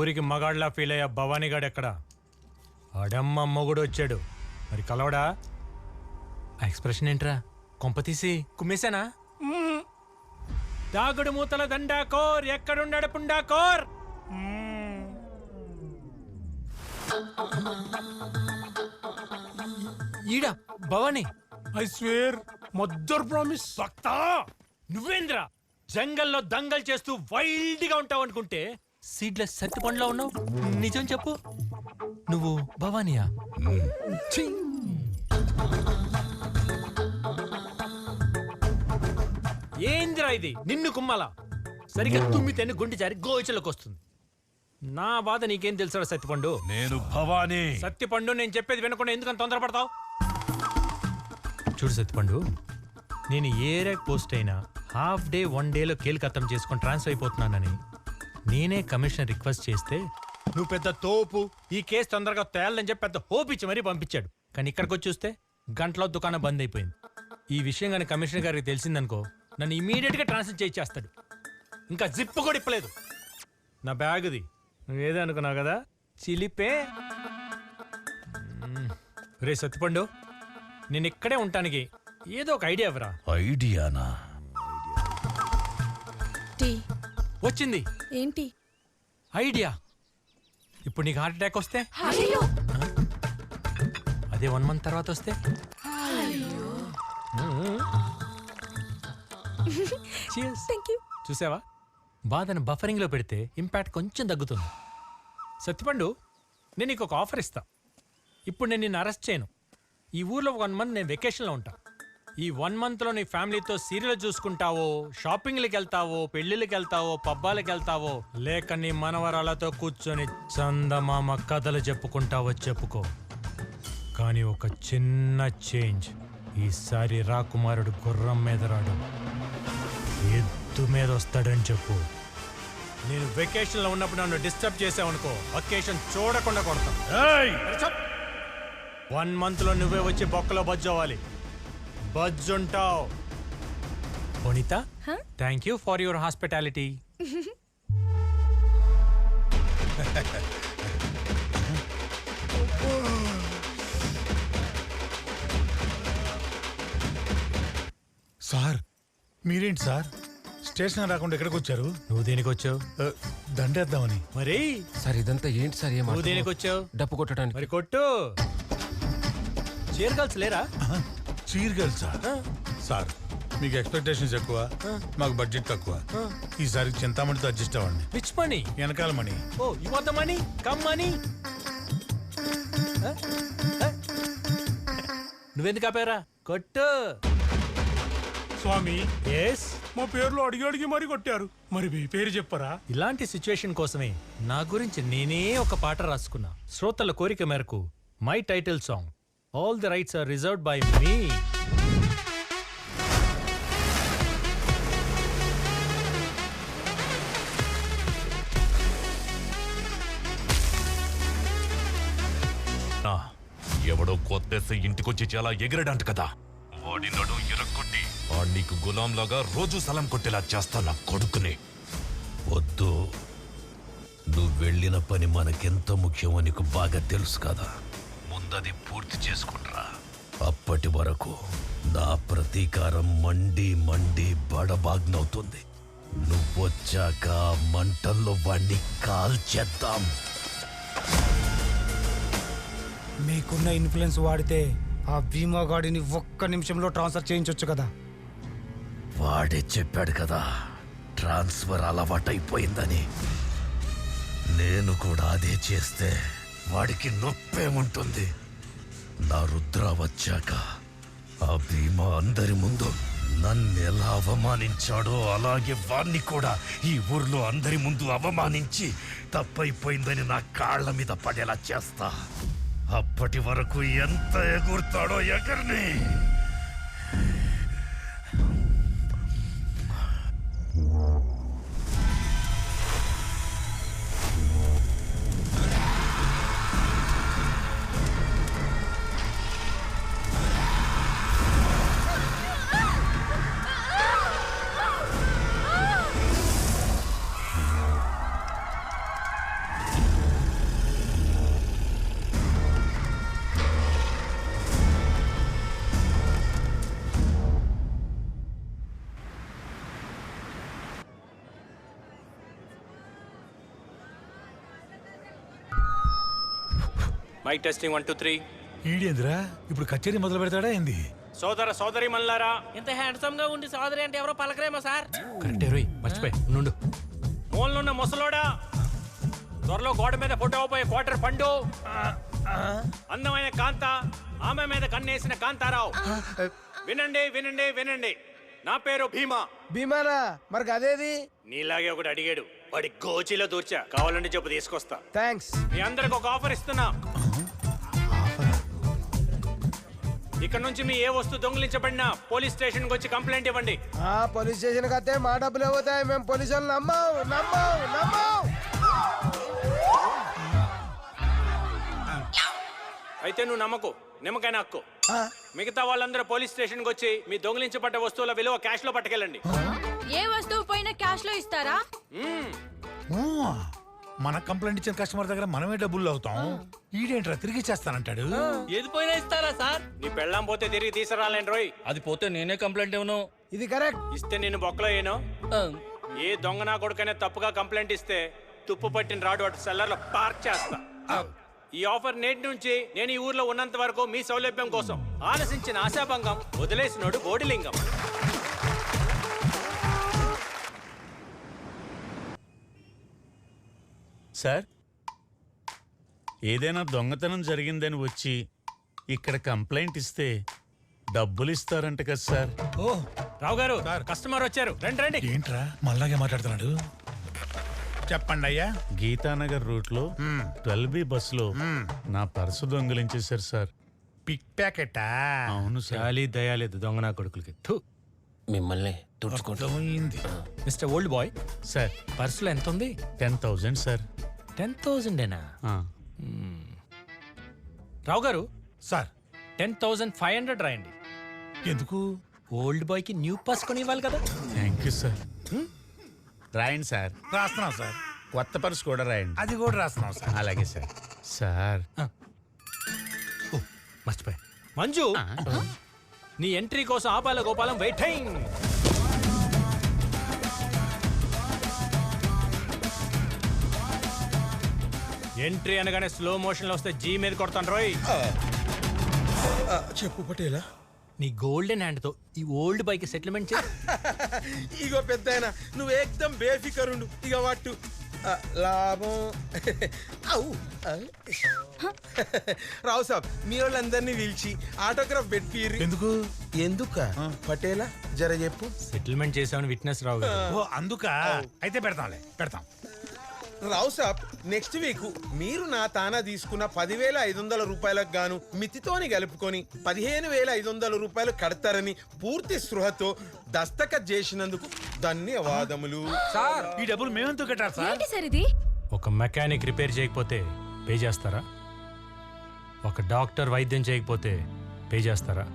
ఊరికి మగాళ్ళ ఫీల్ అయ్యా భవానీగాడు ఎక్కడ? ఆడమ్మ మొగుడు వచ్చాడు, మరి కలవడా? ఆ ఎక్స్ప్రెషన్ ఏంట్రా? కొంపతీసి కుమ్మేశానా? దాగుడు మూతల దండాకోర్, ఎక్కడున్నాడు పుండాకోర్? ఈడా Bhavani. I swear mother promise. భక్తా నువ్వేంద్రా జంగల్లో దంగల్ చేస్తూ వైల్డ్ గా ఉంటావు అనుకుంటే సీడ్లెస్ సత్తి పండ్లో ఉన్నావు. నిజం చెప్పు, నువ్వు భవానీయా? ఏంద్రా ఇది? నిన్ను కుమ్మాలా? సరిగ్గా తుమ్మితేనే గుండె జారి గోచలకు వస్తుంది. నా బాధ నీకేం తెలుసా సత్తిపండు? నేను భవానీ. సత్తిపండు, నేను చెప్పేది వినకుండా ఎందుకని తొందరపడతావు? చూడు సత్తిపండు, నేను ఏ ర్యాక్ పోస్ట్ అయినా హాఫ్ డే 1 డేలో కేల్కత్తం చేసుకొని ట్రాన్స్ఫర్ అయిపోతున్నానని నేనే కమిషనర్ రిక్వెస్ట్ చేస్తే నువ్వు పెద్ద తోపు, ఈ కేసు తొందరగా తేలని చెప్పి పెద్ద హోప్ ఇచ్చి మరీ పంపించాడు. కానీ ఇక్కడికి వచ్చి చూస్తే గంటలో దుకాణం బంద్ అయిపోయింది. ఈ విషయం కానీ కమిషనర్ గారికి తెలిసిందనుకో నన్ను ఇమీడియట్గా ట్రాన్స్ఫర్ చేయించేస్తాడు. ఇంకా జిప్ కూడా ఇప్పలేదు. నా బ్యాగ్ది నువ్వేదో అనుకున్నావు కదా, చిలిపే. రే సత్తిపండు, నేను ఇక్కడే ఉంటానికి ఏదో ఒక ఐడియా ఇవ్వరా? ఐడియానా? వచ్చింది ఏంటి ఐడియా. ఇప్పుడు నీకు హార్ట్ అటాక్ వస్తే, అదే 1 మంత్ తర్వాత వస్తే, చూసావా? బాధను బఫరింగ్ లో పెడితే ఇంపాక్ట్ కొంచెం తగ్గుతుంది. సత్తిపండు, నేను నీకు ఒక ఆఫర్ ఇస్తా. ఇప్పుడు నేను నిన్ను అరెస్ట్ చేయను. ఈ ఊర్లో 1 మంత్ నేను వెకేషన్లో ఉంటా. ఈ 1 మంత్లో నీ ఫ్యామిలీతో సీరియల్ చూసుకుంటావో, షాపింగ్లకి వెళ్తావో, పెళ్లిళ్ళకి వెళ్తావో, పబ్బాలకి వెళ్తావో, లేక నీ మనవరాలతో కూర్చొని చందమామ కథలు చెప్పుకుంటావో చెప్పుకో. కానీ ఒక చిన్న చేంజ్. ఈసారి రాకుమారుడు గుర్రం మీద రాడు, ఎద్దు మీద వస్తాడని చెప్పు. నేను వెకేషన్లో ఉన్నప్పుడు నన్ను డిస్టర్బ్ చేసావనుకో, వెకేషన్ చూడకుండా కొడతాం. 1 మంత్లో నువ్వే వచ్చి బొక్కలో బజ్జోవాలి. బజ్జుంటావు. Vanitha, thank you for your hospitality. Sir మీరేంటి సార్ స్టేషన్ రాకుండా ఎక్కడికి వచ్చారు? నువ్వు దేనికి వచ్చావు? దండేద్దామని. మరి సార్ ఇదంతా ఏంటి సార్? నువ్వు దేనికి వచ్చావు? డప్పు కొట్టడానికి. మరి కొట్టు. చీర్ గర్ల్స్ లేరా? చీర్ గర్ల్స్ సార్ మీకు ఎక్స్పెక్టేషన్స్ ఎక్కువ, మాకు బడ్జెట్ తక్కువ. ఈసారి చింతామణితో అడ్జస్ట్ అవ్వండి. Which money? వెనకాల money. Oh you want the money? Come money. నువ్వెందుకు ఆపారా? కొట్టు. స్వామి, ఎస్, మా పేర్లు అడిగి అడిగి మరీ కొట్టారు. మరి మీ పేరు చెప్పరా? ఇలాంటి సిచ్యువేషన్ కోసమే నా గురించి నేనే ఒక పాట రాసుకున్నా. శ్రోతల కోరిక మేరకు my title song all the rights are reserved by me. ఎవడో కొత్తేసి ఇంటికొచ్చి చాలా ఎగిరడంట కదా, వాడి నడు ఎరగొట్టి నీకు గులాంలాగా రోజు సలం కొట్టేలా చేస్తా నా కొడుకుని. వద్దు, నువ్వు వెళ్ళిన పని మనకెంత ముఖ్యమో నీకు బాగా తెలుసు కదా. ముందది పూర్తి చేసుకుంట్రా. అప్పటి వరకు నా ప్రతీకారం మండి మండి బడబాగ్నవుతుంది. నువ్వొచ్చాక మంటల్లో వాణ్ణి కాల్చేద్దాం. మీకున్న ఇన్ఫ్లుయెన్స్ వాడితే ఆ భీమా గాడిని 1 నిమిషంలో ట్రాన్స్ఫర్ చేయించొచ్చు కదా. వాడే చెప్పాడు కదా ట్రాన్స్ఫర్ అలవాటైపోయిందని. నేను కూడా అదే చేస్తే వాడికి నొప్పేముంటుంది. నా రుద్ర వచ్చాక ఆ భీమా అందరి ముందు నన్ను ఎలా అవమానించాడో అలాగే వాణ్ణి కూడా ఈ ఊర్లో అందరి ముందు అవమానించి తప్పైపోయిందని నా కాళ్ల మీద పడేలా చేస్తా. అప్పటి వరకు ఎంత ఎగురుతాడో ఎగర్ని. Mic testing 1 2 3. ఈడేంద్రా ఇప్పుడు కచేరీ మొదలు పెడతాడా ఏంది? సోదర సోదరి మల్లారా, ఇంత హ్యాండ్సమ్ గా ఉండి సోదరి అంటే ఎవరో పలకరేమో సార్. కరెక్టే రోయ్, మర్చిపోయి నుండు. మూలనున్న ముసలోడా, త్వరలో గోడ మీద ఫోటో పోయే క్వార్టర్ పండు, అందమైన కాంత, ఆమె మీద కన్నేసిన కాంతారావు. వినండి వినండి వినండి, నా పేరు భీమా. భీమానా మరి అదేది? నీలాగే ఒకటి అడిగాడు, వాడి గోచిలో దూర్చా. కావాలంటే చెప్పు తీసుకొస్తా. థ్యాంక్స్. మీ అందరికి ఒక ఆఫర్ ఇస్తున్నా. ఇక్కడ నుంచి మీ ఏ వస్తువు దొంగిలించబడినా పోలీస్ స్టేషన్కి వచ్చి కంప్లైంట్ ఇవ్వండి. పోలీస్ స్టేషన్ కతే మా డబ్బులు పోతాయి. మేము పోలీసు వాళ్ళు నమ్మం. అయితే నువ్వు నమ్మకు, నిమ్మకాయ హక్కు. మిగతా వాళ్ళందరూ పోలీస్ స్టేషన్కి వచ్చి మీ దొంగిలించబడ్డ వస్తువుల విలువ క్యాష్ లో పట్టుకెళ్ళండి. ఏ వస్తువు పోయినా క్యాష్ లో ఇస్తారా? మన కంప్లైంట్ ఇచ్చిన కస్టమర్ దగ్గర మనమే డబ్బులు అవుతాం. ఈడేంట్రా తిరిగి చేస్తానంటాడు. ఏది పోయినా ఇస్తారా సార్? నీ పెళ్ళాం పోతే తిరిగి తీసుకురాలేను రోయ్. అది పోతే నేనే కంప్లైంట్ ఇవ్వను. ఇది కరెక్ట్. ఇస్తే నేను బొక్కలో ఏను. ఏ దొంగ నా కొడుకైనా తప్పుగా కంప్లైంట్ ఇస్తే తుప్పు పట్టిన రాడు అటు సెల్లర్ లో పార్క్ చేస్తా. ఈ ఆఫర్ నేటి నుంచి నేను ఈ ఊర్లో ఉన్నంత వరకు మీ సౌలభ్యం కోసం. ఆలసించిన ఆశాభంగం, వదిలేసినోడు బోడిలింగం. సార్, ఏదైనా దొంగతనం జరిగిందని వచ్చి ఇక్కడ కంప్లైంట్ ఇస్తే డబ్బులు ఇస్తారంట కదా సార్? ఓ రావు గారు, కస్టమర్ వచ్చారు, రండి రండి. ఏంట్రా మళ్ళాగే మాట్లాడుతున్నాడు? చెప్పండి అయ్యా. గీతానగర్ రూట్ లో 12B బస్సులో నా పర్సు దొంగిలించేశారు సార్. పిక్ ప్యాకెటా? అవును సార్. చాలీ దయాలేదు దొంగ నా కొడుకులకి. మిమ్మల్ని తుడుచుకుంటా. అర్థమైంది. మిస్టర్ ఓల్డ్ బాయ్, సార్ పర్సులో ఎంత ఉంది? 10,000 సార్. 10,000ఏనా? ఆ, రావు గారు, సార్ 10,500 రాయండి. ఎందుకు? ఓల్డ్ బాయ్ కి న్యూ పాస్ కొని ఇవ్వాలి కదా. Thank you sir. రాయండి సార్. రాస్తున్నాం సార్. కొత్త పర్సు కూడా రాయండి. అది కూడా రాస్తున్నాం సార్. అలాగే సార్. సార్ మర్చిపోయా. మంజు, నీ ఎంట్రీ కోసం ఆపాల గోపాలం వెయిటింగ్. ఎంట్రీ అనగానే స్లో మోషన్ లో వస్తే జీ మీద కొడతాను రోయ్. చెప్పు పటేలా. నీ గోల్డెన్ హ్యాండ్ తో ఈ ఓల్డ్ బైక్ సెటిల్మెంట్ చేయి. ఇగో పెద్దాయన, నువ్వు ఏకదం బేఫికరుండు. ఇక వాటు లాభం. రావు సాబ్, మీ వాళ్ళందరినీ పిలిచి ఆటోగ్రాఫ్ పెట్టిర్రు. ఎందుకు? పటేలా జర చెప్పు. సెటిల్మెంట్ చేసామని విట్నెస్ రావు గారు. ఓ అందుకా? అయితే పెడతాం. రావు సాబ్, నెక్స్ట్ వీక్ మీరు నా తానా తీసుకున్న 10,500 రూపాయలకు గాను మితితోని కలుపుకొని 15,500 రూపాయలు కడతారని పూర్తి స్పృహతో దస్తఖత్ చేసినందుకు ధన్యవాదములు. ఈ డబ్బులు మేమెందుకు కట్టాలి సార్? ఏంటి సార్ ఇది? ఒక మెకానిక్ రిపేర్ చేయకపోతే పే చేస్తారా? ఒక డాక్టర్ వైద్యం చేయకపోతే పే చేస్తారా?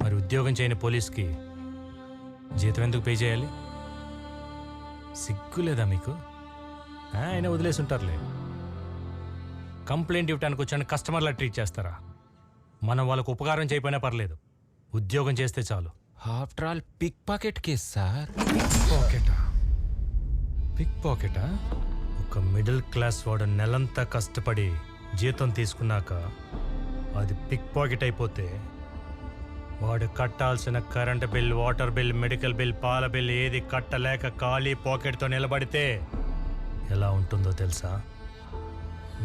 మరి ఉద్యోగం చేయని పోలీస్కి జీతం ఎందుకు పే చేయాలి? సిగ్గు లేదా మీకు? ఆయన వదిలేసి ఉంటారులే. కంప్లైంట్ ఇవ్వడానికి వచ్చాను కస్టమర్లా ట్రీట్ చేస్తారా? మనం వాళ్ళకు ఉపకారం చేయకపోయినా పర్లేదు, ఉద్యోగం చేస్తే చాలు. After all pick pocket case sir. Pick పాకెటా? ఒక మిడిల్ క్లాస్ వాడు నెలంతా కష్టపడి జీతం తీసుకున్నాక అది పిక్ పాకెట్ అయిపోతే వాడు కట్టాల్సిన current bill, water bill, medical bill, పాల బిల్ ఏది కట్టలేక ఖాళీ పాకెట్తో నిలబడితే ఎలా ఉంటుందో తెలుసా?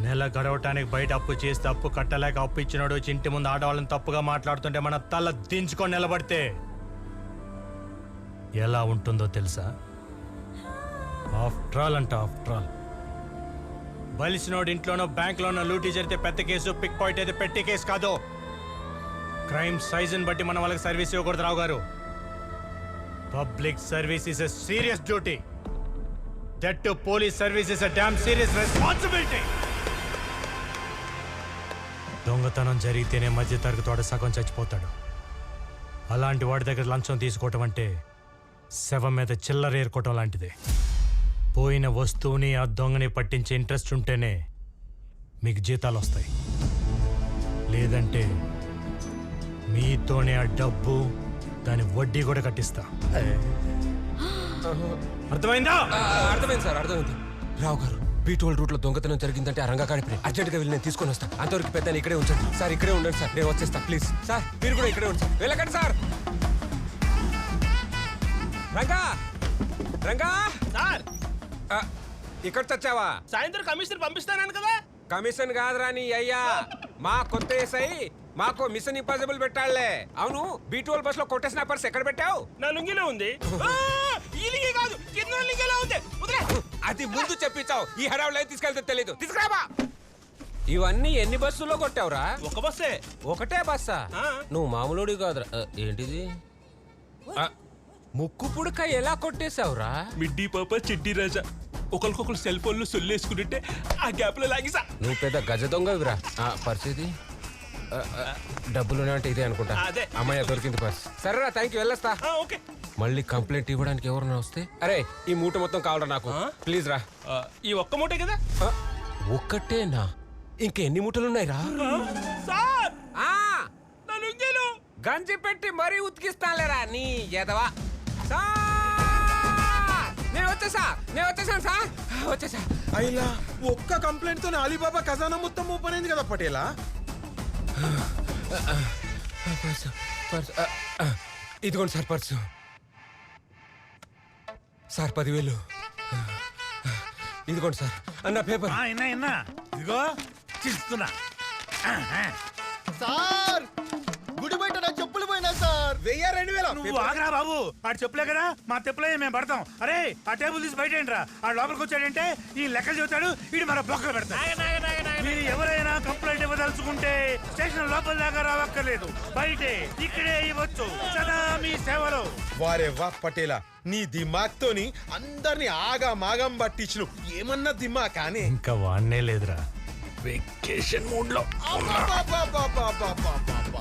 నెల గడవటానికి బయట అప్పు చేస్తే అప్పు కట్టలేక అప్పు ఇచ్చినాడు వచ్చి ఇంటి ముందు ఆడవాళ్ళని తప్పుగా మాట్లాడుతుంటే మన తల దించుకొని నిలబడితే ఎలా ఉంటుందో తెలుసా? ఆఫ్టర్ ఆల్ బలిసినోడు ఇంట్లోనో బ్యాంక్లోనో లూటీ జరిగితే పెద్ద కేసు, పిక్ పాయింట్ అయితే పెట్టి కేసు కాదు. క్రైమ్ సైజుని బట్టి మనం వాళ్ళకి సర్వీస్ ఇవ్వకూడదు రావు గారు. Public service is a serious duty. That to police service is a damn serious responsibility. దొంగతనం జరిగితేనే మధ్య తరగతి వాడు సగం చచ్చిపోతాడు. అలాంటి వాడి దగ్గర లంచం తీసుకోవటం అంటే శవం మీద చిల్లర ఏరుకోవటం లాంటిదే. పోయిన వస్తువుని ఆ దొంగని పట్టించే ఇంట్రెస్ట్ ఉంటేనే మీకు జీతాలు వస్తాయి. లేదంటే మీతోనే ఆ డబ్బు, దాని వడ్డీ కూడా కట్టిస్తా. అర్థమైందా? అర్థమైంది సార్, అర్థమైంది. రావు గారు, బీటోల్ రూట్ లో దొంగతనం జరిగిందంటే ఆ రంగా కాడి అర్జెంట్ గా వెళ్ళి నేను తీసుకొని వస్తాను. అంతవరకు పెద్ద ఇక్కడే ఉంచండి సార్. ఇక్కడే ఉండండి సార్, నేను వచ్చేస్తా ప్లీజ్ సార్. మీరు కూడా ఇక్కడే ఉంచండి, వెళ్ళకండి సార్. రంగా రంగా సార్ ఇక్కడ చచ్చావా? సాయంత్రం కమిషనర్ పంపిస్తానని కదా. కమిషన్ కాదురా నీ అయ్యా, మా కొత్త ఏసై మాకు మిషన్ ఇంపాసిబుల్ పెట్టాలే. అవును, బీటోల్ బస్ లో కొట్టేసిన పర్స్ ఎక్కడ పెట్టావు? నా లుంగిలో ఉంది. ఈ లింగి కాదు, కింద లింగిలో ఉంది. అది ముందు చెప్పించావు, ఈ హడావులో తీసుకెళ్తే తెలీదు. తీసుకురాబా. ఇవన్నీ ఎన్ని బస్సులో కొట్టావురా? ఒక బస్సే. ఒకటే బస్సా? నువ్వు మామూలుడి కాదురా. ఏంటిది? ముక్కు పుడక ఎలా కొట్టేశావురా? మిడ్డీ పాప చిడ్డీ రాజా ఒకరికొకరు సెల్ ఫోన్లు సొల్లేసుకుంటుంటే ఆ గ్యాప్ లో లాగిసా. నువ్వు పెద్ద గజ దొంగవిరా. పరిస్థితి డబ్బులు అంటే ఇదే అనుకుంటా. అదే. అమ్మాయి దొరికింది పర్స్. సరేరా, థ్యాంక్ యూ, వెళ్ళొస్తా. ఓకే. మళ్ళీ కంప్లైంట్ ఇవ్వడానికి ఎవరన్నా వస్తే, అరే ఈ మూట మొత్తం కావాలరా నాకు, ప్లీజ్ రా. ఈ ఒక్క మూటే కదా. ఒక్కటేనా? ఇంకెన్ని మూటలున్నాయి రా? సార్ నా లుంగిలో గంజి పెట్టి మరీ ఉతికిస్తానులేరా నీ ఎదవా. నేను వచ్చేసాను సార్, వచ్చేసా. అయిలా ఒక్క కంప్లైంట్ తో అలీబాబా ఖజానా మొత్తం ఓపెన్ అయింది కదా పటేలా. ఇదిగోండి సార్ పర్సు. సార్ 10,000. ఇదిగోండి సార్ అన్న పేపర్. ఇదిగో చిస్తున్నా. సార్ గుడి బయట నా చెప్పులు పోయినా సార్. 1000-2000 నువ్వు ఆగరా బాబు, ఆడు చెప్పులే కదా మా తెప్పులే మేము పడతాం. అరే ఆ టేబుల్ తీసి బయట ఏంట్రా? ఆ లోపలికి వచ్చాడంటే ఈ లెక్కలు చెబుతాడు, వీడు మన బొక్కలు పెడతాడు. మీరు ఎవరైనా కంప్లైంట్ ఇవ్వదలుచుకుంటే స్టేషన్ లోపల దాకా రావక్కర్లేదు, బయటే ఇక్కడే ఇవ్వచ్చు. సదా మీ సేవలో. వారే వా పటేలా, నీ దిమాగ్ తోని అందరిని ఆగా మాగం పట్టించు. ఏమన్నా దిమా కానీ ఇంకా వాడనే లేదురా, వెకేషన్ మూడ్ లో. అబ్బబ్బబ్బబ్బబ్బబ్బబ్బ.